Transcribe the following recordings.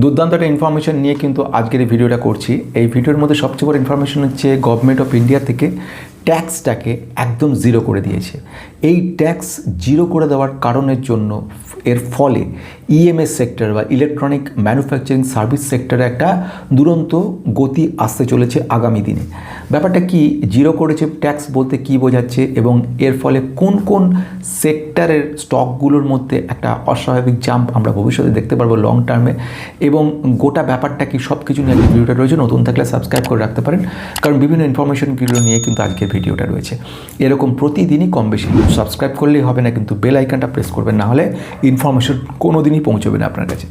দুর্দান্ত একটা ইনফরমেশন নিয়ে কিন্তু আজকের এই ভিডিওটা করছি। এই ভিডিওর মধ্যে সবচেয়ে বড় ইনফরমেশন হচ্ছে গভর্নমেন্ট অফ ইন্ডিয়া থেকে ট্যাক্সটাকে একদম জিরো করে দিয়েছে। এই ট্যাক্স জিরো করে দেওয়ার কারণের জন্য এর ফলে ইএমএস সেক্টর বা ইলেকট্রনিক ম্যানুফ্যাকচারিং সার্ভিস সেক্টরে একটা দুরন্ত গতি আসতে চলেছে আগামী দিনে। ব্যাপারটা কি, জিরো করেছে ট্যাক্স বলতে কি বোঝাচ্ছে এবং এর ফলে কোন কোন সেক্টরের স্টকগুলোর মধ্যে একটা অস্বাভাবিক জাম্প আমরা ভবিষ্যতে দেখতে পারবো লং টার্মে, এবং গোটা ব্যাপারটা কি সব কিছু নিয়ে ভিডিওটা রয়েছে। নতুন থাকলে সাবস্ক্রাইব করে রাখতে পারেন, কারণ বিভিন্ন ইনফরমেশনগুলো নিয়ে কিন্তু আজকের ভিডিওটা রয়েছে। এরকম প্রতিদিনই কম বেশি সাবস্ক্রাইব করলেই হবে না, কিন্তু বেল আইকনটা প্রেস করবেন, না হলে ইনফরমেশন কোনো দিনই পৌঁছবে না আপনার কাছে।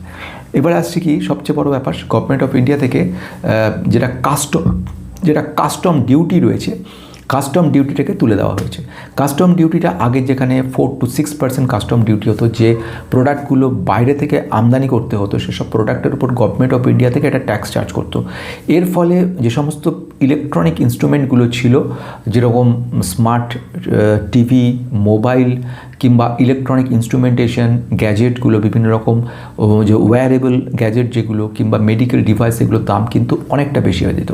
এবার আসছে কি সবচেয়ে বড় ব্যাপার, গভর্নমেন্ট অফ ইন্ডিয়া থেকে যেটা কাস্টম ডিউটি রয়েছে, কাস্টম ডিউটিটাকে তুলে দেওয়া হয়েছে। কাস্টম ডিউটিটা আগে যেখানে 4 to 6% কাস্টম ডিউটি হতো, যে প্রোডাক্টগুলো বাইরে থেকে আমদানি করতে হতো সেসব প্রোডাক্টের উপর গভর্নমেন্ট অফ ইন্ডিয়া থেকে একটা ট্যাক্স চার্জ করতো। এর ফলে যে সমস্ত ইলেকট্রনিক ইনস্ট্রুমেন্টগুলো ছিল, যেরকম স্মার্ট টিভি, মোবাইল কিংবা ইলেকট্রনিক ইনস্ট্রুমেন্টেশন গ্যাজেটগুলো, বিভিন্ন রকম যে ওয়্যারেবল গ্যাজেট যেগুলো কিংবা মেডিকেল ডিভাইস, এগুলোর দাম কিন্তু অনেকটা বেশি হয়ে যেত।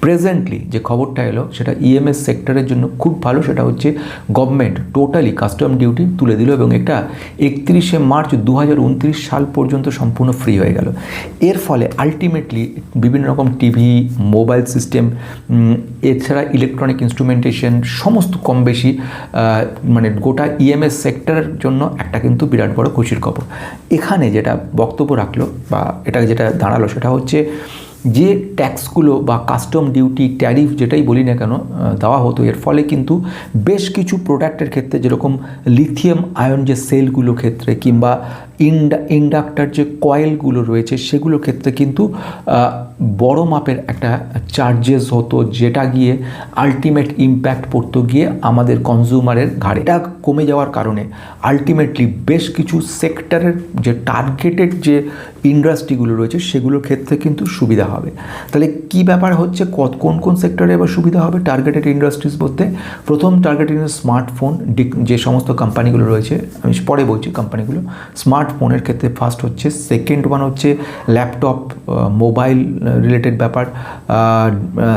প্রেজেন্টলি যে খবরটা এলো সেটা ইএমএস সেক্টরের জন্য খুব ভালো। সেটা হচ্ছে গভর্নমেন্ট টোটালি কাস্টম ডিউটি তুলে দিল এবং এটা 31শে মার্চ 2029 সাল পর্যন্ত সম্পূর্ণ ফ্রি হয়ে গেল। এর ফলে আলটিমেটলি বিভিন্ন রকম টিভি, মোবাইল সিস্টেম, এছাড়া ইলেকট্রনিক ইনস্ট্রুমেন্টেশন সমস্ত কম বেশি মানে গোটা ইএমএস সেক্টরের জন্য একটা কিন্তু বিরাট বড় খুশির খবর। এখানে যেটা বক্তব্য রাখলো বা এটা যেটা দাঁড়ালো সেটা হচ্ছে যে ট্যাক্সগুলো বা কাস্টম ডিউটি, ট্যারিফ যেটাই বলি না কেন দেওয়া হতো, এর ফলে কিন্তু বেশ কিছু প্রোডাক্টের ক্ষেত্রে, যেরকম লিথিয়াম আয়ন যে সেলগুলোর ক্ষেত্রে কিংবা ইন্ডাক্টার যে কয়েলগুলো রয়েছে সেগুলোর ক্ষেত্রে কিন্তু বড় মাপের একটা চার্জেস হতো, যেটা গিয়ে আলটিমেট ইম্প্যাক্ট পড়তো গিয়ে আমাদের কনজিউমারের ঘাড়ে। এটা কমে যাওয়ার কারণে আলটিমেটলি বেশ কিছু সেক্টরের যে টার্গেটেড যে ইন্ডাস্ট্রিগুলো রয়েছে সেগুলোর ক্ষেত্রে কিন্তু সুবিধা হবে। তাহলে কি ব্যাপার হচ্ছে, কোন কোন সেক্টরে এবার সুবিধা হবে টার্গেটেড ইন্ডাস্ট্রিজ বলতে? প্রথম টার্গেটেড স্মার্টফোন, যে সমস্ত কোম্পানিগুলো রয়েছে, আমি পরে বলছি কোম্পানিগুলো। স্মার্টফোনের ক্ষেত্রে ফার্স্ট হচ্ছে, সেকেন্ড ওয়ান হচ্ছে ল্যাপটপ, মোবাইল রিলেটেড ব্যাপার,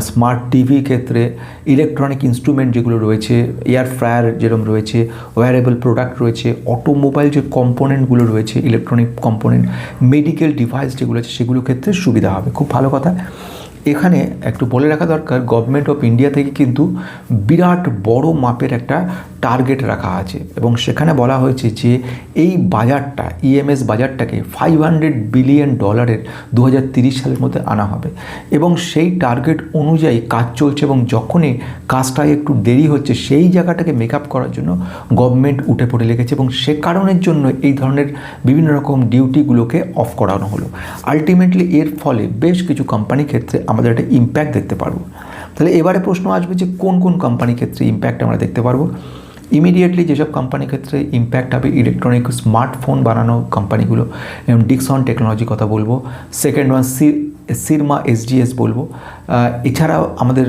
স্মার্ট টিভি ক্ষেত্রে, ইলেকট্রনিক ইনস্ট্রুমেন্ট যেগুলো রয়েছে, এয়ার ফ্রায়ার যেরকম রয়েছে, ওয়্যারেবল প্রোডাক্ট রয়েছে, অটোমোবাইল যে কম্পোনেন্টগুলো রয়েছে, ইলেকট্রনিক কম্পোনেন্ট, মেডিকেল ডিভাইস যেগুলো আছে সেগুলোর ক্ষেত্রে সুবিধা হবে। খুব ভালো কথা। এখানে একটু বলে রাখা দরকার, গভর্নমেন্ট অফ ইন্ডিয়া থেকে কিন্তু বিরাট বড় মাপের একটা টার্গেট রাখা আছে এবং সেখানে বলা হয়েছে যে এই বাজারটা, ইএমএস বাজারটাকে $500 বিলিয়ন 2030 সালের মধ্যে আনা হবে এবং সেই টার্গেট অনুযায়ী কাজ চলছে। এবং যখনই কাজটা একটু দেরি হচ্ছে, সেই জায়গাটাকে মেক আপ করার জন্য গভর্নমেন্ট উঠে পড়ে লেগেছে এবং সে কারণের জন্য এই ধরনের বিভিন্ন রকম ডিউটিগুলোকে অফ করানো হলো। আলটিমেটলি এর ফলে বেশ কিছু কোম্পানির ক্ষেত্রে আমাদের একটা ইম্প্যাক্ট দেখতে পারবো। তাহলে এবারে প্রশ্ন আসবে যে কোন কোন কোম্পানির ক্ষেত্রে ইম্প্যাক্ট আমরা দেখতে পারবো। ইমিডিয়েটলি যেসব কোম্পানির ক্ষেত্রে ইম্প্যাক্ট হবে, ইলেকট্রনিক স্মার্টফোন বানানো কোম্পানিগুলো, যেমন ডিক্সন টেকনোলজি কথা বলবো। সেকেন্ড ওয়ান সিরমা এসডিএস বলবো। এছাড়াও আমাদের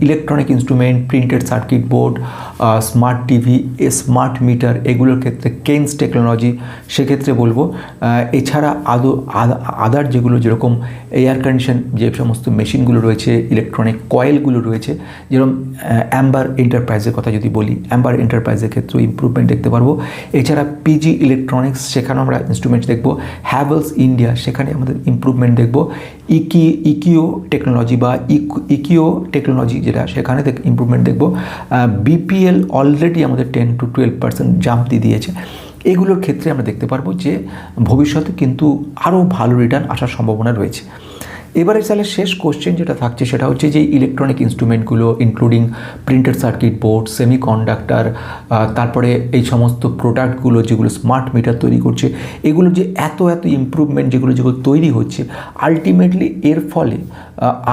electronic instrument, printed circuit board, smart TV, smart meter, এগুলোর ক্ষেত্রে কেন্স টেকনোলজি সেক্ষেত্রে বলবো। এছাড়া আদার যেগুলো, যেরকম এয়ার কন্ডিশন যে সমস্ত মেশিনগুলো রয়েছে, ইলেকট্রনিক কয়েলগুলো রয়েছে, যেরকম অ্যাম্বার এন্টারপ্রাইজের কথা যদি বলি, অ্যাম্বার এন্টারপ্রাইজের ক্ষেত্রেও ইম্প্রুভমেন্ট দেখতে পারবো। এছাড়া পিজি ইলেকট্রনিক্স, সেখানেও আমরা ইনস্ট্রুমেন্ট দেখবো। হ্যাভেলস ইন্ডিয়া, সেখানে আমাদের ইম্প্রুভমেন্ট দেখবো। ইকিও টেকনোলজি বা ইকিও টেকনোলজি যেটা, সেখানে ইম্প্রুভমেন্ট দেখবো। বিপিএল অলরেডি আমাদের 10 to 12% জাম্প দিয়ে দিয়েছে। এগুলোর ক্ষেত্রে আমরা দেখতে পারবো যে ভবিষ্যতে কিন্তু আরও ভালো রিটার্ন আসার সম্ভাবনা রয়েছে। এবারে তাহলে শেষ কোশ্চেন যেটা থাকছে সেটা হচ্ছে যে ইলেকট্রনিক ইনস্ট্রুমেন্টগুলো including printed circuit board, semiconductor, তারপরে এই সমস্ত প্রোডাক্টগুলো যেগুলো স্মার্ট মিটার তৈরি করছে, এগুলো যে এত ইম্প্রুভমেন্ট যেগুলো তৈরি হচ্ছে, আলটিমেটলি এর ফলে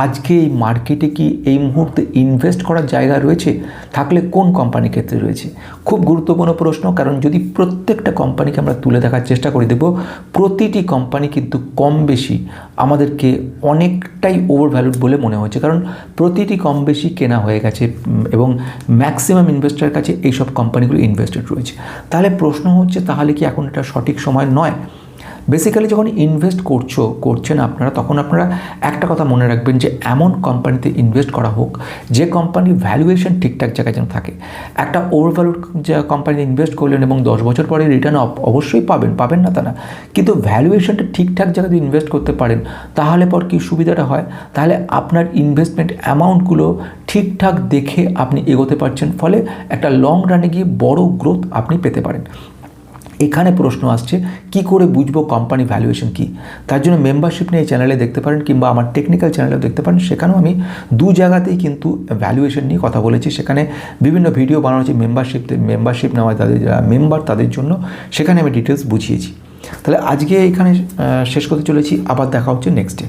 আজকে এই মার্কেটে কি এই মুহূর্তে ইনভেস্ট করার জায়গা রয়েছে? থাকলে কোন কোম্পানির ক্ষেত্রে রয়েছে? খুব গুরুত্বপূর্ণ প্রশ্ন, কারণ যদি প্রত্যেকটা কোম্পানিকে আমরা তুলে দেখার চেষ্টা করে দেখব, প্রতিটি কোম্পানি কিন্তু কম বেশি আমাদেরকে অনেকটাই ওভারভ্যালুড বলে মনে হচ্ছে, কারণ প্রতিটি কম বেশি কেনা হয়ে গেছে এবং ম্যাক্সিমাম ইনভেস্টারের কাছে এইসব কোম্পানিগুলো ইনভেস্টেড রয়েছে। তাহলে প্রশ্ন হচ্ছে, তাহলে কি এখন এটা সঠিক সময় নয়? বেসিক্যালি যখন ইনভেস্ট করছেন আপনারা, তখন আপনারা একটা কথা মনে রাখবেন যে এমন কোম্পানিতে ইনভেস্ট করা হোক যে কোম্পানির ভ্যালুয়েশন ঠিকঠাক জায়গায় যেন থাকে। একটা ওভারভ্যালুড যে কোম্পানিতে ইনভেস্ট করলেন এবং 10 বছর পরে রিটার্ন অবশ্যই পাবেন না তা না, কিন্তু ভ্যালুয়েশনটা ঠিকঠাক জায়গাতে ইনভেস্ট করতে পারেন, তাহলে পর কি সুবিধাটা হয়, তাহলে আপনার ইনভেস্টমেন্ট অ্যামাউন্টগুলো ঠিকঠাক দেখে আপনি এগোতে পারছেন, ফলে একটা লং রানে গিয়ে বড় গ্রোথ আপনি পেতে পারেন। এখানে প্রশ্ন আসছে কি করে বুঝবো কোম্পানি ভ্যালুয়েশন কি? তার জন্য মেম্বারশিপ নিয়ে এই চ্যানেলে দেখতে পারেন, কিংবা আমার টেকনিক্যাল চ্যানেলেও দেখতে পারেন। সেখানেও আমি দু জায়গাতেই কিন্তু ভ্যালুয়েশন নিয়ে কথা বলেছি। সেখানে বিভিন্ন ভিডিও বানানো হচ্ছে মেম্বারশিপ নেওয়া তাদের যারা মেম্বার তাদের জন্য, সেখানে আমি ডিটেলস বুঝিয়েছি। তাহলে আজকে এখানে শেষ করতে চলেছি, আবার দেখা হচ্ছে নেক্সট ডে।